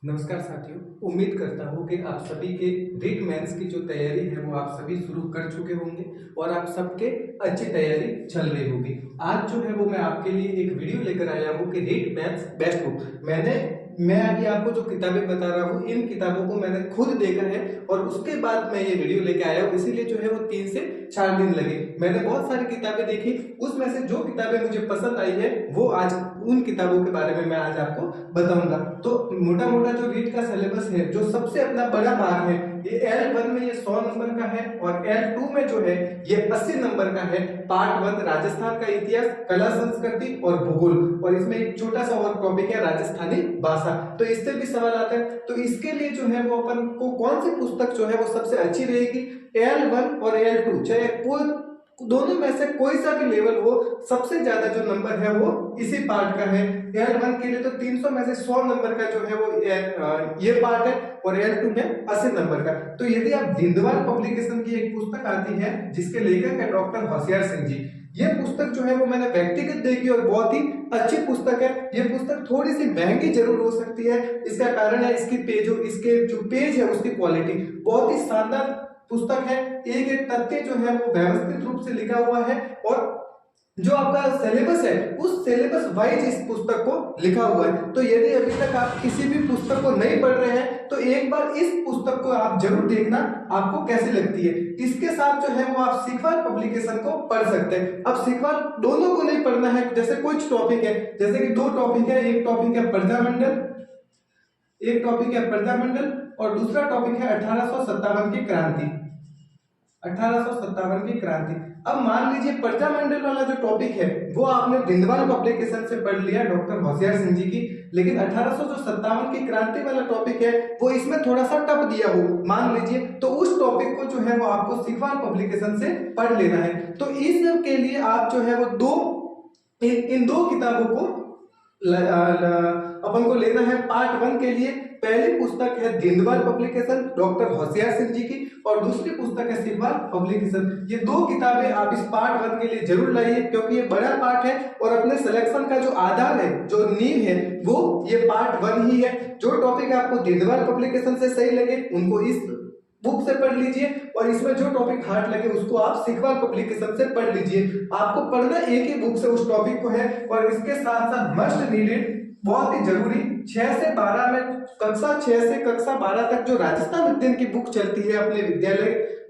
नमस्कार साथियों। उम्मीद करता हूँ कि आप सभी के रीट मेंस की जो तैयारी है वो आप सभी शुरू कर चुके होंगे और आप सबके अच्छी तैयारी चल रही होगी। आज जो है वो मैं आपके लिए एक वीडियो लेकर आया हूँ कि रीट मेंस बेस्ट बुक। मैं अभी आपको जो किताबें बता रहा हूँ इन किताबों को मैंने खुद देखा है और उसके बाद मैं ये वीडियो लेके आया हूँ, इसीलिए जो है वो 3 से 4 दिन लगे। मैंने बहुत सारी किताबें देखी, उसमें से जो किताबें मुझे पसंद आई है वो आज उन किताबों के बारे में मैं आज आपको बताऊंगा। तो मोटा मोटा जो रीट का सिलेबस है, जो सबसे अपना बड़ा भाग है, ये L1 में ये 100 नंबर का है और L2 में जो है ये 80 नंबर का है। पार्ट 1 राजस्थान का इतिहास, कला, संस्कृति और भूगोल, और इसमें एक छोटा सा और टॉपिक है राजस्थानी भाषा। तो इससे भी सवाल आता है, तो इसके लिए जो है वो अपन को कौन सी पुस्तक जो है वो सबसे अच्छी रहेगी। L1 और L2 चाहे दोनों में से कोई सा भी लेवल हो, सबसे ज्यादा जो नंबर है वो इसी पार्ट का है। L1 के लिए तो 300 में से 100 नंबर का जो है वो ये पार्ट है और L2 में 80 नंबर का। तो यदि आप दिंदवाल पब्लिकेशन की एक पुस्तक आती है जिसके लेखक है डॉक्टर होशियार सिंह जी, ये पुस्तक जो है वो मैंने व्यक्तिगत देखी और बहुत ही अच्छी पुस्तक है। ये पुस्तक थोड़ी सी महंगी जरूर हो सकती है, इसका कारण है इसके जो पेज है उसकी क्वालिटी बहुत ही शानदार पुस्तक है। एक एक तथ्य जो है वो व्यवस्थित रूप से लिखा हुआ है और जो आपका सिलेबस है उस सिलेबस वाइज इस पुस्तक को लिखा हुआ है। तो यदि अभी तक आप किसी भी पुस्तक को नहीं पढ़ रहे हैं तो एक बार इस पुस्तक को आप जरूर देखना, आपको कैसी लगती है। इसके साथ जो है वो आप सीखवाल पब्लिकेशन को पढ़ सकते हैं। अब सीखवाल दोनों को नहीं पढ़ना है, जैसे कुछ टॉपिक है, जैसे कि 2 टॉपिक है, एक टॉपिक है प्रजामंडल और दूसरा टॉपिक है 1857 की क्रांति। 1857 की क्रांति। अब मान लीजिए प्रजामंडल वाला जो टॉपिक है वो आपने दिंदवाल पब्लिकेशन से पढ़ लिया डॉक्टर होशियार सिंह जी की, लेकिन 1857 की क्रांति वाला टॉपिक है वो इसमें थोड़ा सा टफ दिया हो मान लीजिए, तो उस टॉपिक को जो है वो आपको सीखवाल पब्लिकेशन से पढ़ लेना है। तो इस के लिए आप जो है वो इन दो किताबों को अपन को लेना है। पार्ट 1 के लिए पहली पुस्तक है दिंदवाल पब्लिकेशन डॉक्टर होशियार सिंह जी की और दूसरी पुस्तक है सीखवाल पब्लिकेशन। ये 2 किताबें आप इस पार्ट 1 के लिए जरूर लाइए, क्योंकि ये बड़ा पार्ट है और अपने सिलेक्शन का जो आधार है, जो नींव है, वो ये पार्ट 1 ही है। जो टॉपिक आपको दिंदवाल पब्लिकेशन से सही लगे उनको इस बुक से पढ़ लीजिए और इसमें जो टॉपिक हार्ड लगे उसको आप सीखवाल पब्लिकेशन से पढ़ लीजिए। आपको पढ़ना एक ही बुक से उस टॉपिक को है और इसके साथ साथ मस्ट नीडेड, बहुत ही जरूरी, 6 से 12 में कक्षा 6 से कक्षा 12 तक जो राजस्थान अध्ययन की बुक चलती है अपने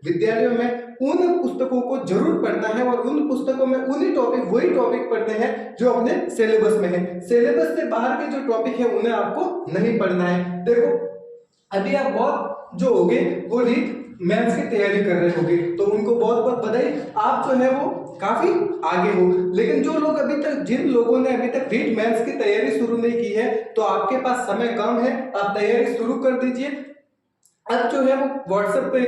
विद्यालयों में, उन पुस्तकों को जरूर पढ़ना है और उन पुस्तकों में वही टॉपिक पढ़ने हैं जो अपने सिलेबस में है। सिलेबस से बाहर के जो टॉपिक है उन्हें आपको नहीं पढ़ना है। देखो अभी आप बहुत जो होगे वो रीट मेंस की तैयारी कर रहे होंगे तो उनको बहुत बहुत बधाई, आप जो है वो काफी आगे हो। लेकिन जिन लोगों ने अभी तक रीट मेंस की तैयारी शुरू नहीं की है तो आपके पास समय कम है, आप तैयारी शुरू कर दीजिए। अब जो है वो व्हाट्सएप पे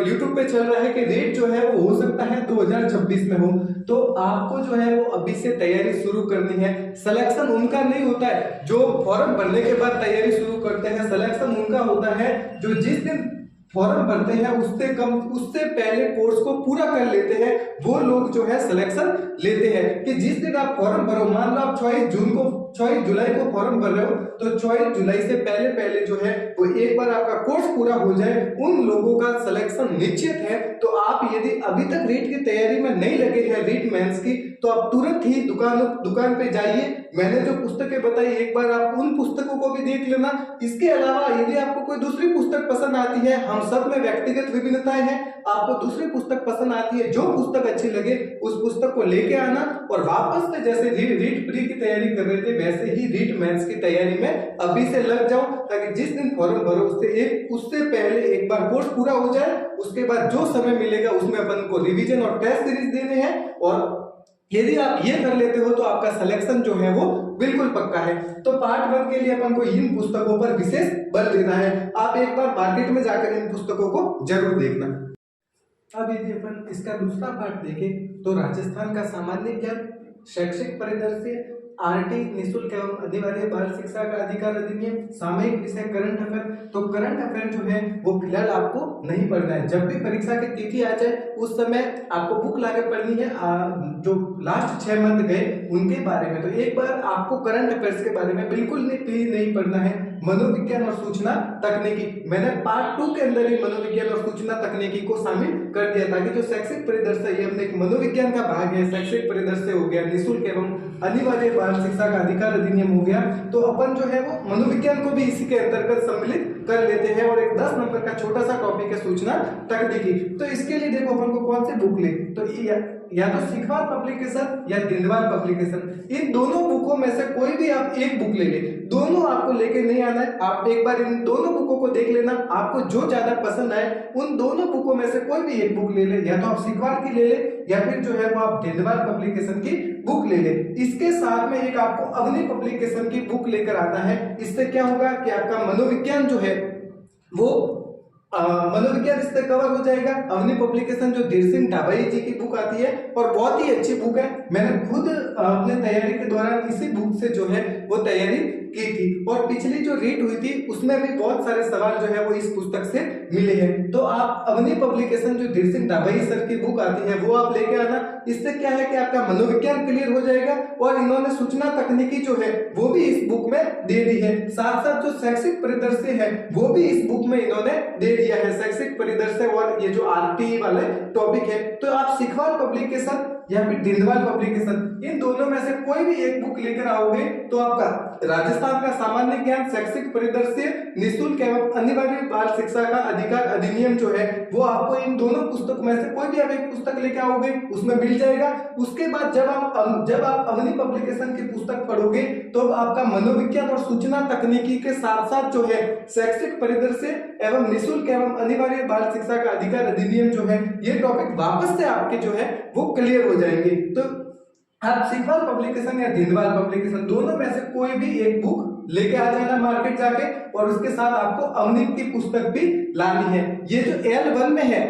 यूट्यूब पे चल रहा है कि रीट जो है वो हो सकता है 2026 में हो, तो आपको जो है वो अभी से तैयारी शुरू करनी है। सिलेक्शन उनका नहीं होता है जो फॉर्म भरने के बाद तैयारी शुरू करते हैं, सिलेक्शन उनका होता है जो जिस दिन फॉर्म भरते हैं उससे पहले कोर्स को पूरा कर लेते हैं, वो लोग जो है सिलेक्शन लेते हैं। कि जिस दिन आप फॉर्म भरो, मान लो आप 24 जुलाई को फॉर्म भर रहे हो तो 24 जुलाई से पहले जो है वो एक बार आपका कोर्स पूरा हो जाए, उन लोगों का सिलेक्शन निश्चित है। तो आप यदि अभी तक रीट की तैयारी में नहीं लगे हैं रीट मेंस की, तो आप तुरंत ही दुकान पे जाइए। मैंने जो पुस्तकें बताई एक बार आप उन पुस्तकों को भी देख लेना। इसके अलावा यदि आपको कोई दूसरी पुस्तक पसंद आती है, हम सब में व्यक्तिगत विभिन्नताएं हैं, आपको दूसरी पुस्तक पसंद आती है, जो पुस्तक अच्छी लगे उस पुस्तक को लेके आना और वापस से जैसे रीट प्री की तैयारी कर रहे थे वैसे ही रीट मेंस की तैयारी में अभी से लग जाओ, ताकि जिस दिन फॉर्म भरो उससे पहले एक बार कोर्स पूरा हो जाए। उसके बाद जो समय मिलेगा उसमें अपन को रिवीजन और टेस्ट सीरीज देने हैं और यदि आप ये कर लेते हो तो आपका सिलेक्शन जो है वो बिल्कुल पक्का है। तो पार्ट 1 के लिए अपन को इन पुस्तकों पर विशेष बल देना है। आप एक बार मार्केट में जाकर इन पुस्तकों को जरूर देखना। अब यदि अपन इसका दूसरा पार्ट देखें तो राजस्थान का सामान्य ज्ञान, शैक्षिक परिदृश्य, आरटी निःशुल्क एवं अनिवार्य बाल शिक्षा का अधिकार अधिनियम, सामयिक विषय करंट अफेयर। तो करंट अफेयर जो है वो फिलहाल आपको नहीं पढ़ना है, जब भी परीक्षा की तिथि आ जाए उस समय आपको बुक लाके पढ़नी है जो लास्ट 6 मंथ गए उनके बारे में। तो एक बार आपको करंट अफेयर्स के बारे में बिल्कुल नहीं पढ़ना है। मनोविज्ञान और सूचना तकनीकी, मैंने पार्ट 2 के अंदर ही मनोविज्ञान और सूचना तकनीकी को शामिल कर दिया, ताकि जो शैक्षिक परिदृश्य ये अपने एक मनोविज्ञान का भाग है, शैक्षिक परिदृश्य हो गया, निःशुल्क एवं अनिवार्य बाल शिक्षा का अधिकार अधिनियम हो गया, तो अपन जो है वो मनोविज्ञान को भी इसी के अंतर्गत सम्मिलित कर लेते हैं। और एक 10 नंबर का छोटा सा टॉपिक है सूचना तकनीकी। तो इसके लिए देखो अपन को कौन सी बुक ले, तो या तो सीखवाल पब्लिकेशन या दिनवाल पब्लिकेशन, इन दोनों बुकों में से कोई भी आप एक बुक ले ले, दोनों आपको लेके नहीं आना है। आप एक बार इन दोनों बुकों को देख लेना, आपको जो ज्यादा पसंद आए उन दोनों बुकों में से कोई भी एक बुक ले ले, या तो आप सीखवाल की ले ले या फिर जो है वो आप दिनवाल पब्लिकेशन की बुक ले ले। इसके साथ में एक आपको अवनी पब्लिकेशन की बुक लेकर आना है। इससे क्या होगा कि आपका मनोविज्ञान जो है वो मनोविज्ञान इससे कवर हो जाएगा। अवनी पब्लिकेशन जो धीर सिंह ढाबाई जी की बुक आती है और बहुत ही अच्छी बुक है, मैंने खुद अपने तैयारी के दौरान इसी बुक से जो है वो तैयारी की थी, और पिछली जो रीड हुई थी उसमें भी बहुत सारे सवाल जो है वो इस पुस्तक से मिले हैं। तो आप अवनी पब्लिकेशन जो धीर सिंह ढाबाई सर की बुक आती है वो आप लेके आना। इससे क्या है कि आपका मनोविज्ञान क्लियर हो जाएगा, और इन्होंने सूचना तकनीकी जो है वो भी इस बुक में दे दी है। साथ साथ जो शैक्षिक परिदृश्य है वो भी इस बुक में इन्होंने दे दिया है, शैक्षिक परिदृश्य और ये जो आरटी वाले टॉपिक है। तो आप सीखवाल पब्लिकेशन या फिर दिनवाल पब्लिकेशन, इन दोनों में से कोई भी एक बुक लेकर आओगे तो आपका राजस्थान का सामान्य ज्ञान, शैक्षिक परिदृश्य, निःशुल्क एवं अनिवार्य बाल शिक्षा का अधिकार अधिनियम जो है वो आपको इन दोनों पुस्तक में से कोई भी आप एक पुस्तक लेके आओगे उसमें मिल जाएगा। उसके बाद जब आप अवनी पब्लिकेशन की पुस्तक पढ़ोगे तो आपका मनोविज्ञान और सूचना तकनीकी के साथ साथ जो है शैक्षिक परिदृश्य एवं निःशुल्क एवं अनिवार्य बाल शिक्षा का अधिकार अधिनियम जो है ये टॉपिक वापस से आपके जो है वो क्लियर हो जाएंगे। तो आप सीखवाल पब्लिकेशन या दिनवाल पब्लिकेशन दोनों में से कोई भी एक बुक लेके आ जाना मार्केट जाके, और उसके साथ आपको अवनी की पुस्तक भी लानी है। ये जो L1 में है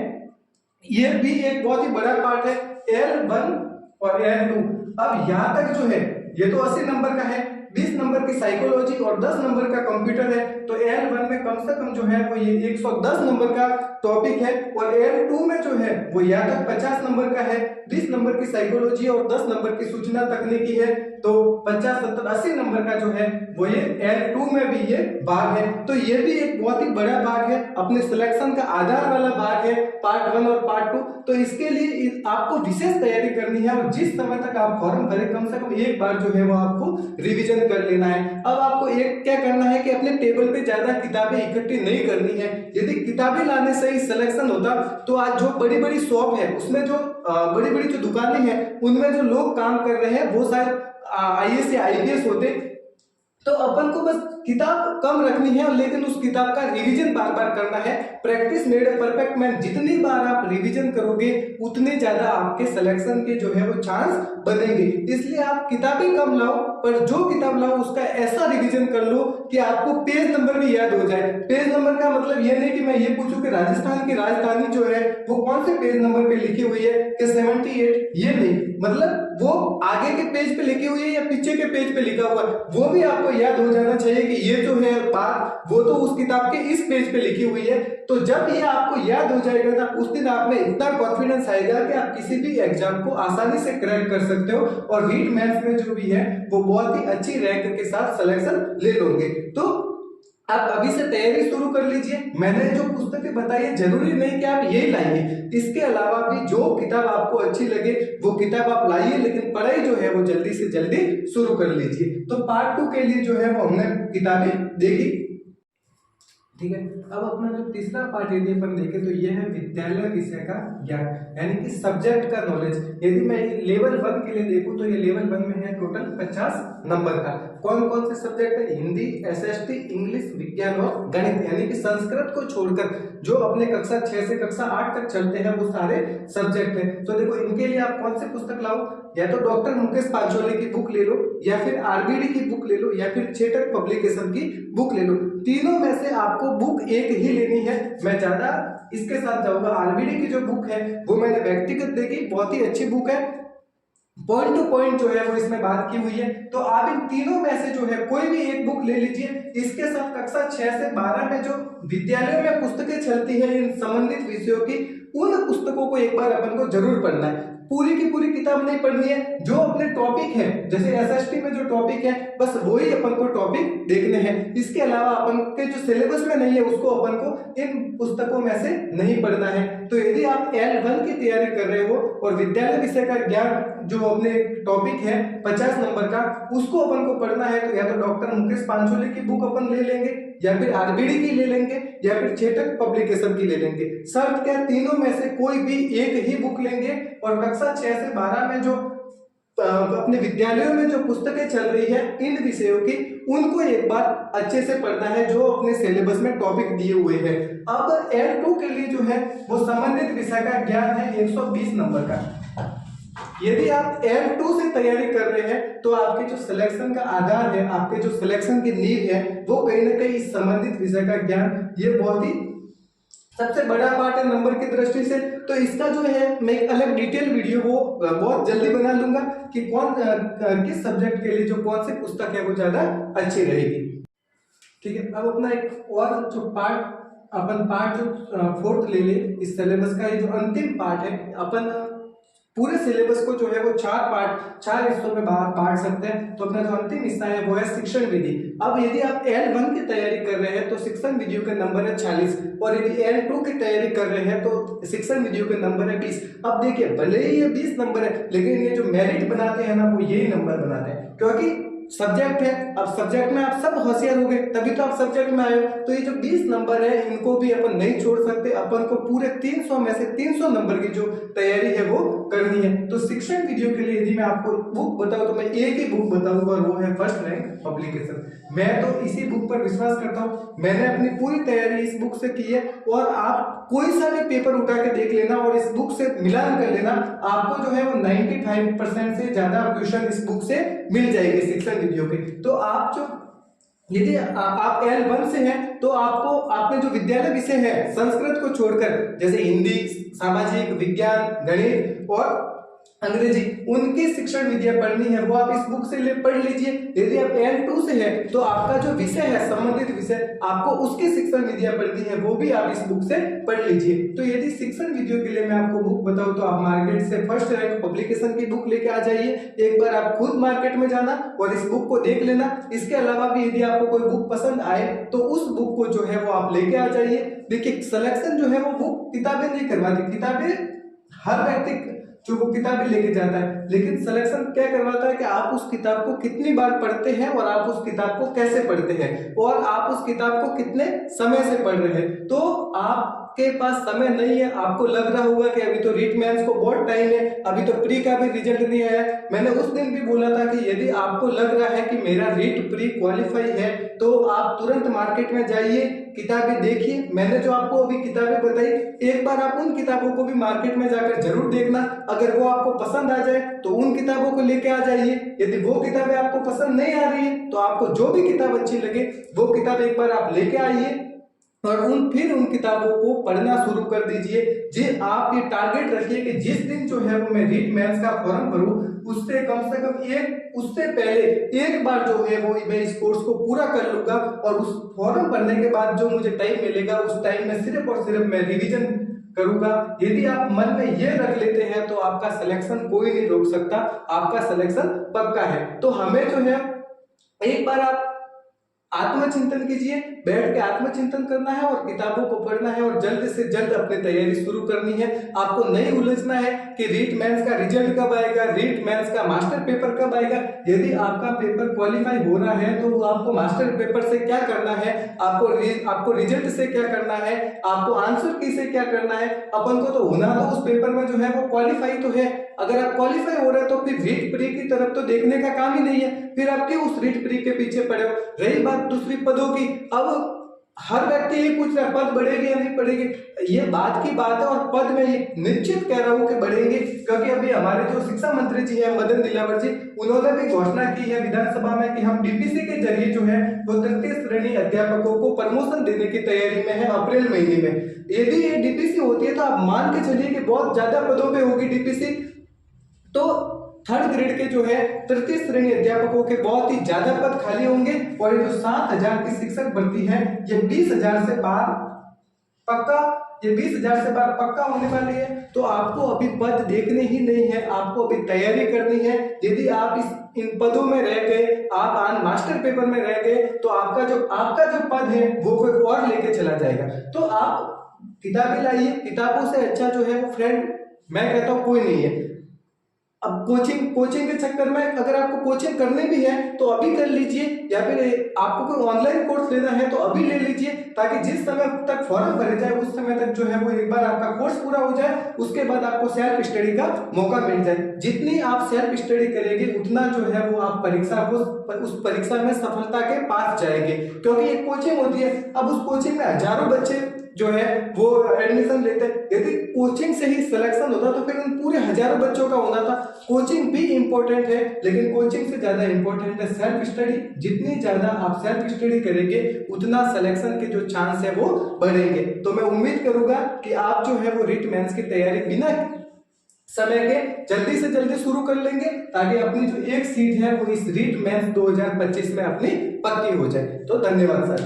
ये भी एक बहुत ही बड़ा पार्ट है, L1 और L2। अब यहाँ तक जो है ये तो 80 नंबर का है, 20 नंबर की साइकोलॉजी और 10 नंबर का कंप्यूटर है। तो L1 में कम से कम जो है वो ये 110 नंबर का टॉपिक है, और L2 में जो है वो या तो 50 नंबर का है, 20 नंबर की साइकोलॉजी और 10 नंबर की सूचना तकनीकी है। तो 50, 70, 80 नंबर का जो है वो ये L2 में भी ये भाग है। तो ये भी एक बहुत ही बड़ा भाग है, अपने सिलेक्शन का आधार वाला भाग है, पार्ट 1 और पार्ट 2। तो इसके लिए आपको विशेष तैयारी करनी है, और जिस समय तक आप फॉर्म भरे कम से कम एक बार जो है वो आपको रिवीजन कर लेना है। अब आपको एक क्या करना है कि अपने टेबल पे ज्यादा किताबें इकट्ठी नहीं करनी है। यदि किताबें लाने से ही सिलेक्शन होता तो आज जो बड़ी बड़ी शॉप है उसमें जो बड़ी बड़ी जो दुकानें हैं उनमें जो लोग काम कर रहे हैं वो शायद IAS या IPS होते। तो अपन को बस किताब कम रखनी है, लेकिन उस किताब का रिवीजन बार बार करना है। Practice made a perfect man, जितनी बार आप रिवीजन करोगे उतने ज्यादा आपके सिलेक्शन के जो है वो चांस बनेंगे। इसलिए आप किताबें कम लाओ, पर जो किताब लाओ उसका ऐसा रिवीजन कर लो कि आपको पेज नंबर भी याद हो जाए। पेज नंबर का मतलब ये नहीं कि मैं ये पूछूं कि राजस्थान की राजधानी जो है वो कौन से पेज नंबर पे लिखी हुई है कि 78, ये नहीं, मतलब वो आगे के पेज पे लिखी हुई है या पीछे के पेज पे लिखा हुआ है वो भी आपको याद हो जाना चाहिए कि ये जो है बात वो तो उस किताब के इस पेज पे लिखी हुई है। तो जब ये आपको याद हो जाएगा ना उस दिन आप में इतना कॉन्फिडेंस आएगा कि आप किसी भी एग्जाम को आसानी से क्रैक कर सकते हो, और रीट मैथ्स में जो भी है वो बहुत ही अच्छी रैंक के साथ सिलेक्शन ले लोगे। तो आप अभी से तैयारी शुरू कर लीजिए। मैंने जो पुस्तकें बताई है जरूरी नहीं कि आप यही लाइए, इसके अलावा भी जो किताब आपको अच्छी लगे वो किताब आप लाइए, लेकिन पढ़ाई जो है वो जल्दी से जल्दी शुरू कर लीजिए। तो पार्ट 2 के लिए जो है वो हमने किताबें देखी, ठीक है। अब अपना जो तीसरा पार्ट यदि अपन देखें तो ये है विद्यालय विषय का ज्ञान, यानी कि सब्जेक्ट का नॉलेज। यदि मैं लेवल 1 के लिए देखूं तो ये लेवल 1 में है टोटल 50 नंबर का। कौन कौन से सब्जेक्ट है? हिंदी, SST, इंग्लिश, विज्ञान और गणित, यानी कि संस्कृत को छोड़कर जो अपने कक्षा 6 से कक्षा 8 तक चलते हैं वो सारे सब्जेक्ट हैं। तो देखो इनके लिए आप कौन से पुस्तक लाओ, या तो डॉक्टर मुकेश पांचोली की बुक ले लो, या फिर RBD की बुक ले लो, या फिर चेतक पब्लिकेशन की बुक ले लो। तीनों में से आपको बुक एक ही लेनी है। मैं ज्यादा इसके साथ जाऊंगा। RBD की जो बुक है वो मैंने व्यक्तिगत देखी, बहुत ही अच्छी बुक है। पॉइंट टू पॉइंट जो है वो इसमें बात की हुई है। तो आप इन तीनों में से जो है कोई भी एक बुक ले लीजिए। इसके साथ कक्षा 6 से 12 में जो विद्यालयों में पुस्तकें चलती है इन संबंधित विषयों की, उन पुस्तकों को एक बार अपन को जरूर पढ़ना है। पूरी की पूरी किताब नहीं पढ़नी है, जो अपने टॉपिक है, जैसे एसएसटी में जो टॉपिक है बस वही अपन को टॉपिक देखने हैं। इसके अलावा अपन के जो सिलेबस में नहीं है उसको अपन को इन पुस्तकों में से नहीं पढ़ना है। तो यदि आप L1 की तैयारी कर रहे हो और विद्यालय विषय का ज्ञान जो अपने टॉपिक है 50 नंबर का, उसको अपन को पढ़ना है, तो या तो डॉक्टर मुकेश पांचोली की बुक अपन ले लेंगे, या फिर आरबीडी की ले लेंगे, या फिर चेतक पब्लिकेशन की ले लेंगे। शर्त क्या, तीनों में से कोई भी एक ही बुक लेंगे और कक्षा 6 से 12 में जो अपने विद्यालयों में जो पुस्तकें चल रही है इन विषयों की, उनको एक बार अच्छे से पढ़ना है जो अपने सिलेबस में टॉपिक दिए हुए हैं। अब L2 के लिए जो है वो संबंधित विषय का ज्ञान है 120 नंबर का। यदि आप L2 से तैयारी कर रहे हैं तो आपके जो सिलेक्शन का आधार है, आपके जो सिलेक्शन की नींव है, वो कहीं ना कहीं इस संबंधित विषय का ज्ञान, ये बहुत ही सबसे बड़ा पार्ट है नंबर की दृष्टि से। तो इसका जो है मैं एक अलग डिटेल वीडियो वो बहुत जल्दी बना लूंगा कि कौन किस सब्जेक्ट के लिए जो कौन सी पुस्तक है वो ज्यादा अच्छी रहेगी। ठीक है, अब अपना एक और जो पार्ट जो फोर्थ ले ले इस सिलेबस का, ये जो अंतिम पार्ट है, अपन पूरे सिलेबस को जो है वो चार हिस्सों में बांट सकते हैं। तो अपना जो अंतिम हिस्सा है वो है शिक्षण विधि। अब यदि आप L1 की तैयारी कर रहे हैं तो शिक्षण विधियों के नंबर है 40, और यदि L2 की तैयारी कर रहे हैं तो शिक्षण विधियों के नंबर है 20। अब देखिए, भले ही ये 20 नंबर है, लेकिन ये जो मेरिट बनाते हैं ना, वो यही नंबर बनाते हैं, क्योंकि सब्जेक्ट है। अब सब्जेक्ट में आप सब होशियार हो गए तभी तो आप सब्जेक्ट में आए हो। तो ये जो 20 नंबर है इनको भी अपन नहीं छोड़ सकते, अपन को पूरे 300 में से 300 नंबर की जो तैयारी है वो करनी है। तो शिक्षण वीडियो के लिए यदि मैं आपको बुक बताऊं तो मैं एक ही बुक बताऊंगा, और वो है फर्स्ट रैंक पब्लिकेशन। मैं तो इसी बुक पर विश्वास करता हूँ, मैंने अपनी पूरी तैयारी इस बुक से की है, और आप कोई सा भी पेपर उठा के देख लेना और इस बुक से मिलान कर लेना, आपको जो है वो 95% से ज्यादा क्वेश्चन इस बुक से मिल जाएंगे शिक्षण वीडियो के। तो आप जो यदि आप L1 से हैं तो आपको आपने जो विद्यालय विषय है संस्कृत को छोड़कर, जैसे हिंदी, सामाजिक विज्ञान, गणित और अंग्रेजी, उनकी शिक्षण विधियां पढ़नी है, वो आप इस बुक से पढ़ लीजिए। यदि आप L2 से है तो आपका जो विषय है संबंधित विषय, आपको उसकी शिक्षण विधियां पढ़नी है, वो भी आप इस बुक से पढ़ लीजिए। तो यदि शिक्षण विधियों के लिए मैं आपको बुक बताऊं तो आप मार्केट से फर्स्ट रैंक पब्लिकेशन की बुक लेके आ जाइए। एक बार आप खुद मार्केट में जाना और इस बुक को देख लेना। इसके अलावा भी यदि आपको कोई बुक पसंद आए तो उस बुक को जो है वो आप लेके आ जाइए। देखिए, सिलेक्शन जो है वो बुक किताबें नहीं करवाती, किताबें हर व्यक्ति जो वो किताबें लेके जाता है, लेकिन सिलेक्शन क्या करवाता है कि आप उस किताब को कितनी बार पढ़ते हैं और आप उस किताब को कैसे पढ़ते हैं और आप उस किताब को कितने समय से पढ़ रहे हैं। तो आपके पास समय नहीं है, आपको लग रहा होगा कि अभी तो रीट मेंस को बहुत टाइम है, अभी तो प्री का भी रिजल्ट नहीं आया। मैंने उस दिन भी बोला था कि यदि आपको लग रहा है कि मेरा रीट प्री क्वालिफाई है तो आप तुरंत मार्केट में जाइए, किताबें देखिए। मैंने जो आपको अभी किताबें बताई, एक बार आप उन किताबों को भी मार्केट में जाकर जरूर देखना। अगर वो आपको पसंद आ जाए तो उन किताबों को लेके आ जाइए। यदि वो किताबें आपको पसंद नहीं आ रही है तो आपको जो भी किताब अच्छी लगे वो किताब एक बार आप लेके आइए और फिर उन किताबों को पढ़ना शुरू कर दीजिए। जी, आप ये टारगेट रखिए कि जिस दिन जो है वो मैं रीट मेंस का फॉर्म भरूं, उससे कम से कम उससे पहले एक बार जो है वो मैं इस कोर्स को पूरा कर लूंगा, और उस फॉर्म भरने के बाद जो मुझे टाइम मिलेगा उस टाइम में सिर्फ और सिर्फ मैं रिवीजन करूंगा। यदि आप मन में ये रख लेते हैं तो आपका सिलेक्शन कोई नहीं रोक सकता, आपका सिलेक्शन पक्का है। तो हमें जो है एक बार आप आत्मचिंतन कीजिए, बैठ के आत्मचिंतन करना है और किताबों को पढ़ना है और जल्द से जल्द अपनी तैयारी शुरू करनी है। आपको नहीं उलझना है कि रीट मेंस का रिजल्ट कब आएगा, रीट मेंस का मास्टर पेपर कब आएगा। यदि आपका पेपर क्वालिफाई हो रहा है तो आपको मास्टर पेपर से क्या करना है, आपको रिजल्ट से क्या करना है, आपको आंसर की से क्या करना है। अपन को तो होना तो उस पेपर में जो है वो क्वालिफाई तो है। अगर आप क्वालिफाई हो रहे हैं तो फिर रीट प्री की तरफ तो देखने का काम ही नहीं है, फिर आप क्यों उस रीट प्री के पीछे पड़े हो। रही बात दूसरी पदों की, अब हर व्यक्ति ये पूछ रहा है पद बढ़ेगी या नहीं बढ़ेगी, ये बात की बात है। और पद में ये निश्चित कह रहा हूं कि बढ़ेंगे, क्योंकि अभी हमारे जो शिक्षा मंत्री जी है मदन दिलावर जी, उन्होंने भी घोषणा की है विधानसभा में कि हम डीपीसी के जरिए जो है वो तृतीय श्रेणी अध्यापकों को प्रमोशन देने की तैयारी में है अप्रैल महीने में। यदि ये डीपीसी होती है तो आप मान के चलिए कि बहुत ज्यादा पदों पर होगी डीपीसी। तो थर्ड ग्रेड के जो है तृतीय श्रेणी अध्यापकों के बहुत ही ज्यादा पद खाली होंगे और ये जो 7,000 की शिक्षक भर्ती है ये 20,000 से पार पक्का, ये 20,000 से पार पक्का होने वाली है। तो आपको अभी पद देखने ही नहीं है, आपको अभी तैयारी करनी है। यदि आप इन पदों में रह गए, आप आज मास्टर पेपर में रह गए, तो आपका जो पद है वो कोई और लेके चला जाएगा। तो आप किताबें लाइए, किताबों से अच्छा जो है वो फ्रेंड मैं कहता हूँ कोई नहीं है। अब कोचिंग के चक्कर में अगर आपको कोचिंग करनी भी है तो अभी कर लीजिए, या फिर आपको कोई ऑनलाइन कोर्स लेना है तो अभी ले लीजिए, ताकि जिस समय तक फॉर्म भरे जाए उस समय तक जो है वो एक बार आपका कोर्स पूरा हो जाए, उसके बाद आपको सेल्फ स्टडी का मौका मिल जाए। जितनी आप सेल्फ स्टडी करेंगे उतना जो है वो आप उस परीक्षा में सफलता के पास जाएंगे, क्योंकि एक कोचिंग होती है। अब उस कोचिंग में हजारों बच्चे जो है वो एडमिशन लेते हैं। यदि कोचिंग से ही सिलेक्शन होता तो फिर उन पूरे हजारों बच्चों का होना था। कोचिंग भी इंपॉर्टेंट है, लेकिन कोचिंग से ज्यादा इंपॉर्टेंट है सेल्फ स्टडी। जितनी ज्यादा आप सेल्फ स्टडी करेंगे उतना सिलेक्शन के जो चांस है वो बढ़ेंगे। तो मैं उम्मीद करूंगा कि आप जो है वो रिट मेंस की तैयारी बिना समय के जल्दी से जल्दी शुरू कर लेंगे, ताकि अपनी जो एक सीट है वो इस रिट मेंस 2025 में अपनी पक्की हो जाए। तो धन्यवाद सर।